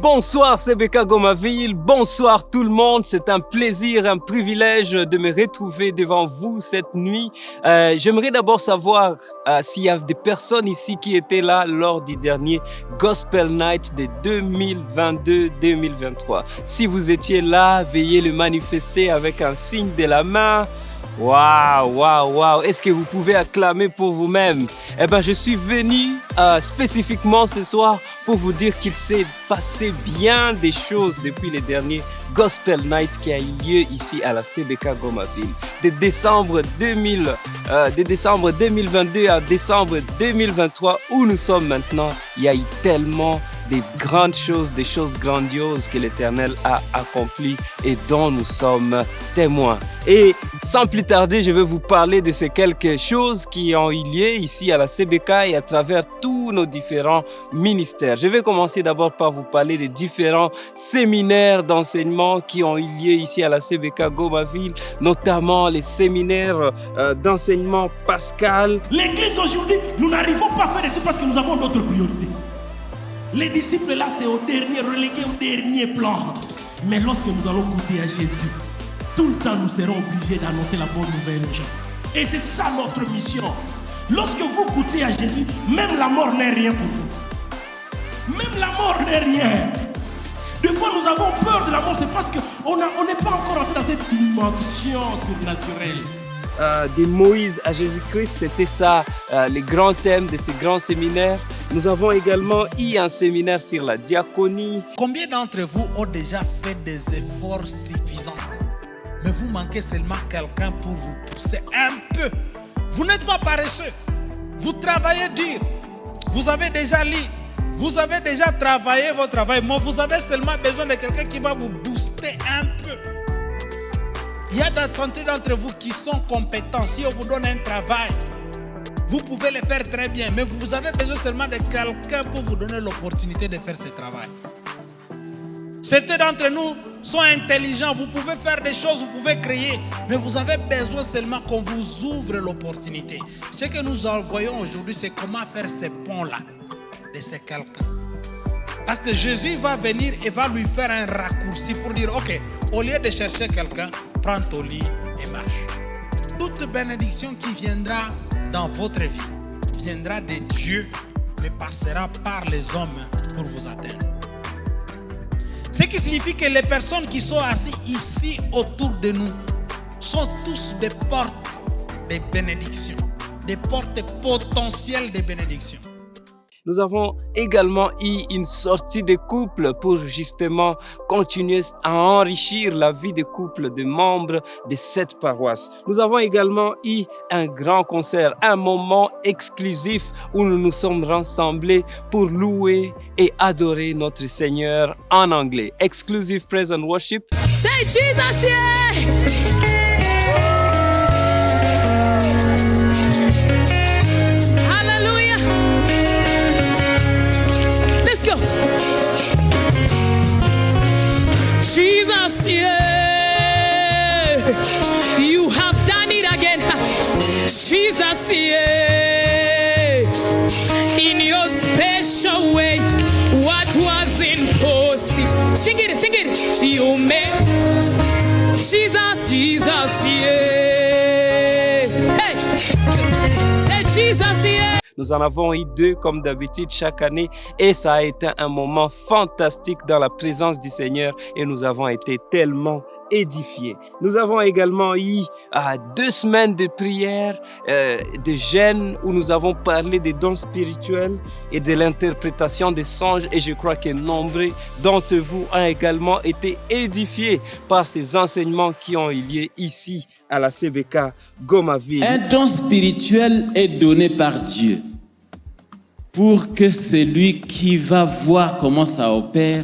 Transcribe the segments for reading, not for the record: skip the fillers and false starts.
Bonsoir CBK Gomaville, bonsoir tout le monde, c'est un plaisir, un privilège de me retrouver devant vous cette nuit. J'aimerais d'abord savoir s'il y a des personnes ici qui étaient là lors du dernier Gospel Night de 2022-2023. Si vous étiez là, veuillez le manifester avec un signe de la main. Waouh! Est-ce que vous pouvez acclamer pour vous-même? Je suis venu spécifiquement ce soir pour vous dire qu'il s'est passé bien des choses depuis les derniers Gospel Night qui a eu lieu ici à la CBK Gomaville. De décembre 2022 à décembre 2023, où nous sommes maintenant, il y a eu tellement des grandes choses, des choses grandioses que l'Éternel a accomplies et dont nous sommes témoins. Et sans plus tarder, je vais vous parler de ces quelques choses qui ont eu lieu ici à la CBK et à travers tous nos différents ministères. Je vais commencer d'abord par vous parler des différents séminaires d'enseignement qui ont eu lieu ici à la CBK Gomaville, notamment les séminaires d'enseignement Pascal. L'église aujourd'hui, nous n'arrivons pas à faire des choses parce que nous avons d'autres priorités. Les disciples là, c'est relégué au dernier plan. Mais lorsque nous allons goûter à Jésus, tout le temps nous serons obligés d'annoncer la bonne nouvelle aux gens. Et c'est ça notre mission. Lorsque vous goûtez à Jésus, même la mort n'est rien pour vous. Même la mort n'est rien. Des fois nous avons peur de la mort, c'est parce qu'on n'est pas encore entré dans cette dimension surnaturelle. De Moïse à Jésus-Christ, c'était ça, les grands thèmes de ces grands séminaires. Nous avons également eu un séminaire sur la diaconie. Combien d'entre vous ont déjà fait des efforts suffisants, mais vous manquez seulement quelqu'un pour vous pousser un peu? Vous n'êtes pas paresseux, vous travaillez dur, vous avez déjà lu, vous avez déjà travaillé votre travail, mais vous avez seulement besoin de quelqu'un qui va vous booster un peu. Il y a des centaines d'entre vous qui sont compétents. Si on vous donne un travail, vous pouvez le faire très bien, mais vous avez besoin seulement de quelqu'un pour vous donner l'opportunité de faire ce travail. Certains d'entre nous sont intelligents, vous pouvez faire des choses, vous pouvez créer, mais vous avez besoin seulement qu'on vous ouvre l'opportunité. Ce que nous envoyons aujourd'hui, c'est comment faire ces ponts-là de ces quelqu'un. Parce que Jésus va venir et va lui faire un raccourci pour dire, ok, au lieu de chercher quelqu'un, prends ton lit et marche. Toute bénédiction qui viendra dans votre vie viendra de Dieu, mais passera par les hommes pour vous atteindre. Ce qui signifie que les personnes qui sont assises ici autour de nous sont tous des portes de bénédiction, des portes potentielles de bénédiction. Nous avons également eu une sortie de couple pour justement continuer à enrichir la vie de couple de membres de cette paroisse. Nous avons également eu un grand concert, un moment exclusif où nous nous sommes rassemblés pour louer et adorer notre Seigneur en anglais. Exclusive Praise and Worship. Say Jesus, yeah! Jesus, yeah, you have done it again. Jesus, yeah, in your special way, what was impossible. Sing it, you made. Jesus, yeah. Hey, say Jesus, yeah. Nous en avons eu 2 comme d'habitude chaque année et ça a été un moment fantastique dans la présence du Seigneur et nous avons été tellement édifiés. Nous avons également eu 2 semaines de prière, de jeûne où nous avons parlé des dons spirituels et de l'interprétation des songes et je crois que nombreux d'entre vous ont également été édifiés par ces enseignements qui ont eu lieu ici à la CBK Gomaville. Un don spirituel est donné par Dieu pour que celui qui va voir comment ça opère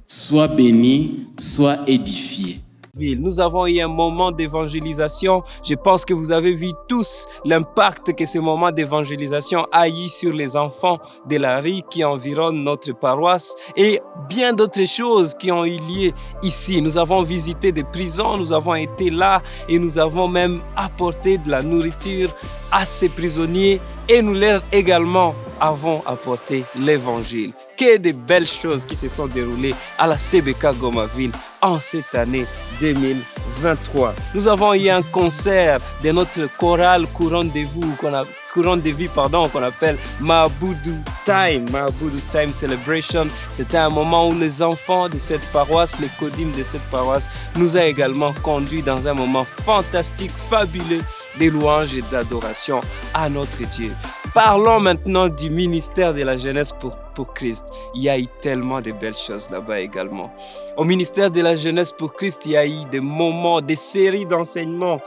soit béni, soit édifié. Nous avons eu un moment d'évangélisation. Je pense que vous avez vu tous l'impact que ce moment d'évangélisation a eu sur les enfants de la rue qui environnent notre paroisse et bien d'autres choses qui ont eu lieu ici. Nous avons visité des prisons, nous avons été là et nous avons même apporté de la nourriture à ces prisonniers et nous leur également avons apporté l'évangile. Que de belles choses qui se sont déroulées à la CBK Gomaville en cette année 2023. Nous avons eu un concert de notre chorale Couronne de Vie qu'on appelle Maboudou Time. Maboudou Time Celebration. C'était un moment où les enfants de cette paroisse, les codymes de cette paroisse, nous a également conduits dans un moment fantastique, fabuleux, des louanges et d'adoration à notre Dieu. Parlons maintenant du ministère de la jeunesse pour Christ. Il y a eu tellement de belles choses là-bas également. Au ministère de la jeunesse pour Christ, il y a eu des moments, des séries d'enseignements,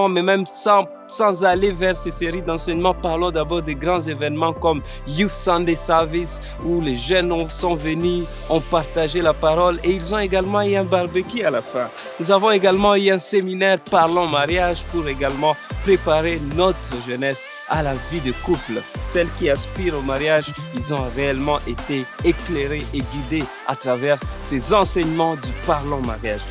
mais même sans aller vers ces séries d'enseignements, parlons d'abord des grands événements comme Youth Sunday Service, où les jeunes sont venus, ont partagé la parole et ils ont également eu un barbecue à la fin. Nous avons également eu un séminaire Parlons mariage pour également préparer notre jeunesse à la vie de couple. Celles qui aspirent au mariage, ils ont réellement été éclairés et guidés à travers ces enseignements du Parlons mariage.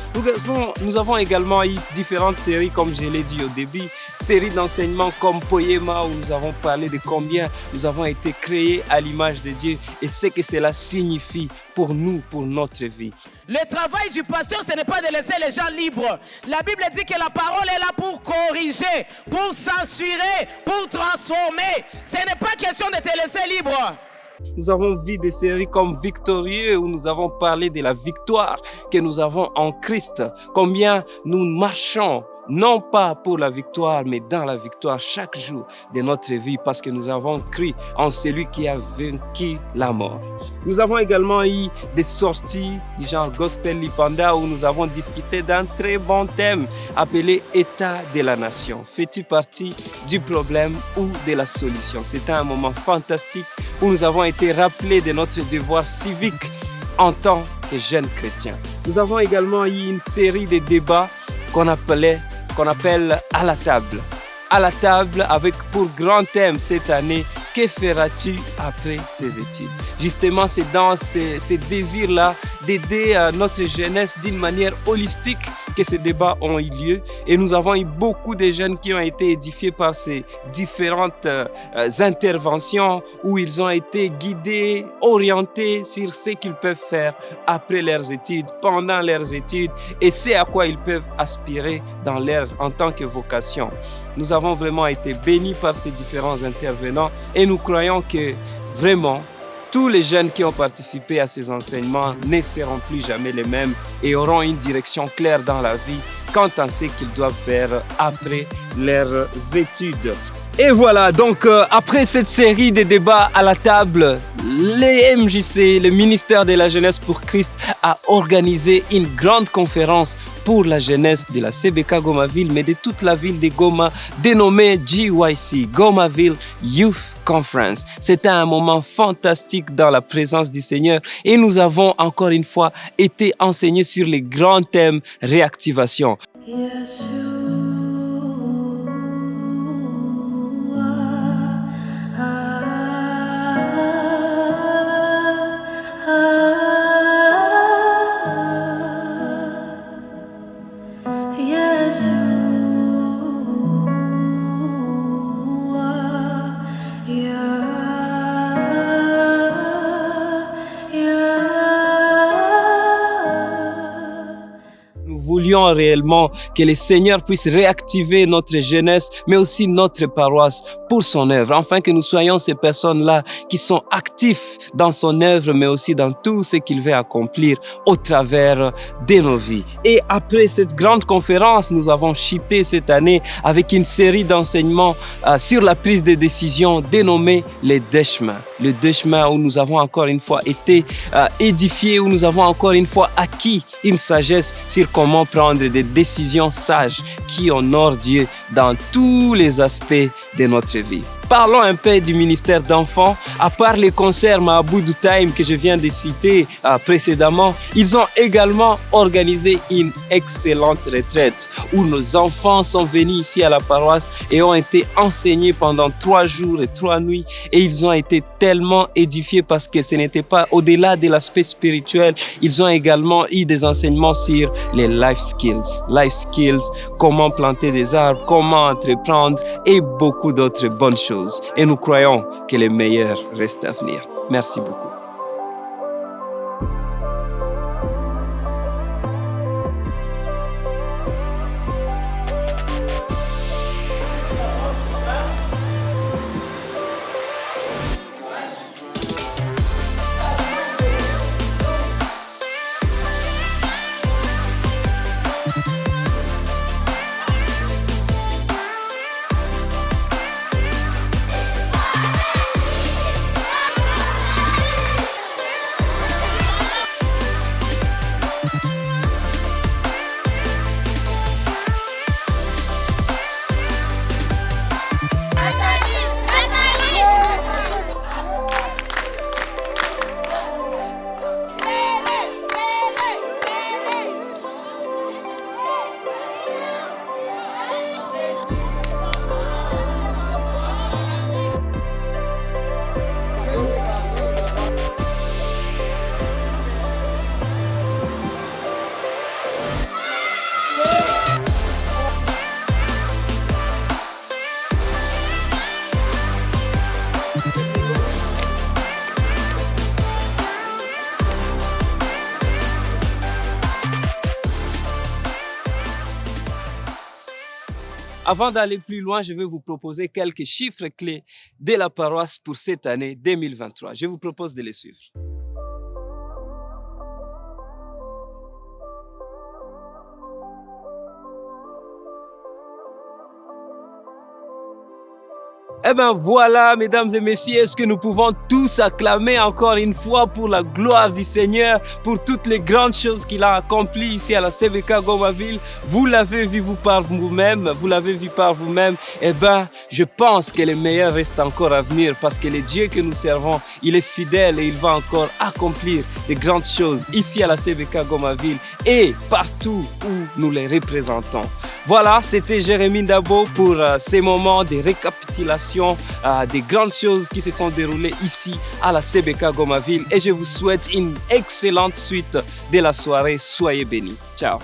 Nous avons également eu différentes séries, comme je l'ai dit au début, séries d'enseignements comme Poema, où nous avons parlé de combien nous avons été créés à l'image de Dieu et ce que cela signifie pour nous, pour notre vie. Le travail du pasteur, ce n'est pas de laisser les gens libres. La Bible dit que la parole est là pour corriger, pour censurer, pour transformer. Ce n'est pas question de te laisser libre. Nous avons vu des séries comme Victorieux où nous avons parlé de la victoire que nous avons en Christ. Combien nous marchons, non pas pour la victoire, mais dans la victoire chaque jour de notre vie parce que nous avons cru en celui qui a vaincu la mort. Nous avons également eu des sorties du genre Gospel Lipanda où nous avons discuté d'un très bon thème appelé État de la nation. Fais-tu partie du problème ou de la solution? C'était un moment fantastique où nous avons été rappelés de notre devoir civique en tant que jeunes chrétiens. Nous avons également eu une série de débats qu'on appelle à la table. À la table avec pour grand thème cette année, que feras-tu après ces études? Justement, c'est dans ces désirs-là d'aider notre jeunesse d'une manière holistique que ces débats ont eu lieu. Et nous avons eu beaucoup de jeunes qui ont été édifiés par ces différentes interventions où ils ont été guidés, orientés sur ce qu'ils peuvent faire après leurs études, pendant leurs études et ce à quoi ils peuvent aspirer en tant que vocation. Nous avons vraiment été bénis par ces différents intervenants et nous croyons que vraiment, tous les jeunes qui ont participé à ces enseignements ne seront plus jamais les mêmes et auront une direction claire dans la vie quant à ce qu'ils doivent faire après leurs études. Et voilà, donc après cette série de débats à la table, les MJC, le ministère de la jeunesse pour Christ, a organisé une grande conférence pour la jeunesse de la CBK Gomaville, mais de toute la ville de Goma, dénommée GYC, Gomaville Youth Conference. C'était un moment fantastique dans la présence du Seigneur et nous avons encore une fois été enseignés sur les grands thèmes réactivation. Réellement que le Seigneur puisse réactiver notre jeunesse, mais aussi notre paroisse pour son œuvre, afin que nous soyons ces personnes-là qui sont actifs dans son œuvre, mais aussi dans tout ce qu'il veut accomplir au travers de nos vies. Et après cette grande conférence, nous avons chuté cette année avec une série d'enseignements sur la prise de décision dénommée les deux chemins. Le deux chemins où nous avons encore une fois été édifiés, où nous avons encore une fois acquis une sagesse sur comment prendre des décisions sages qui honorent Dieu dans tous les aspects de notre vie. Parlons un peu du ministère d'enfants. À part les concerts Maboudou Time que je viens de citer précédemment, ils ont également organisé une excellente retraite où nos enfants sont venus ici à la paroisse et ont été enseignés pendant 3 jours et 3 nuits. Et ils ont été tellement édifiés parce que ce n'était pas au-delà de l'aspect spirituel. Ils ont également eu des enseignements sur les life skills. Life skills, comment planter des arbres, comment entreprendre et beaucoup d'autres bonnes choses. choses et nous croyons que les meilleurs restent à venir. Merci beaucoup. Avant d'aller plus loin, je vais vous proposer quelques chiffres clés de la paroisse pour cette année 2023. Je vous propose de les suivre. Eh bien voilà, mesdames et messieurs, est-ce que nous pouvons tous acclamer encore une fois pour la gloire du Seigneur, pour toutes les grandes choses qu'il a accomplies ici à la CBK Gomaville. Vous l'avez vu par vous-même, Eh bien, je pense que le meilleur reste encore à venir parce que le Dieu que nous servons, il est fidèle et il va encore accomplir de grandes choses ici à la CBK Gomaville et partout où nous les représentons. Voilà, c'était Jérémie Ndabo pour ces moments de récapitulation des grandes choses qui se sont déroulées ici à la CBK Gomaville et je vous souhaite une excellente suite de la soirée. Soyez bénis. Ciao.